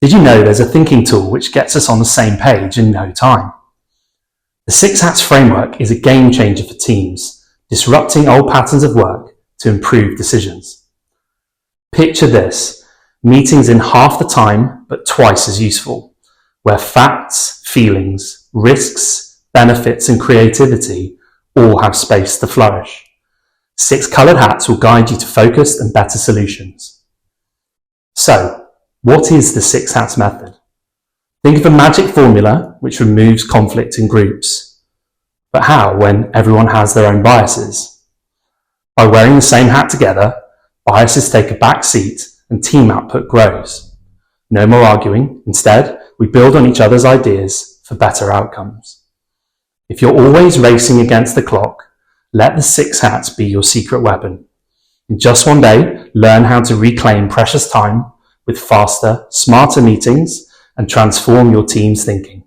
Did you know there's a thinking tool which gets us on the same page in no time? The 6 Hats framework is a game changer for teams, disrupting old patterns of work to improve decisions. Picture this: meetings in half the time but twice as useful, where facts, feelings, risks, benefits and creativity all have space to flourish. 6 coloured hats will guide you to focused and better solutions. So, what is the 6 Hats method? Think of a magic formula which removes conflict in groups. But how when everyone has their own biases? By wearing the same hat together, biases take a back seat and team output grows. No more arguing. Instead, we build on each other's ideas for better outcomes. If you're always racing against the clock, let the 6 Hats be your secret weapon. In just one day, learn how to reclaim precious time with faster, smarter meetings and transform your team's thinking.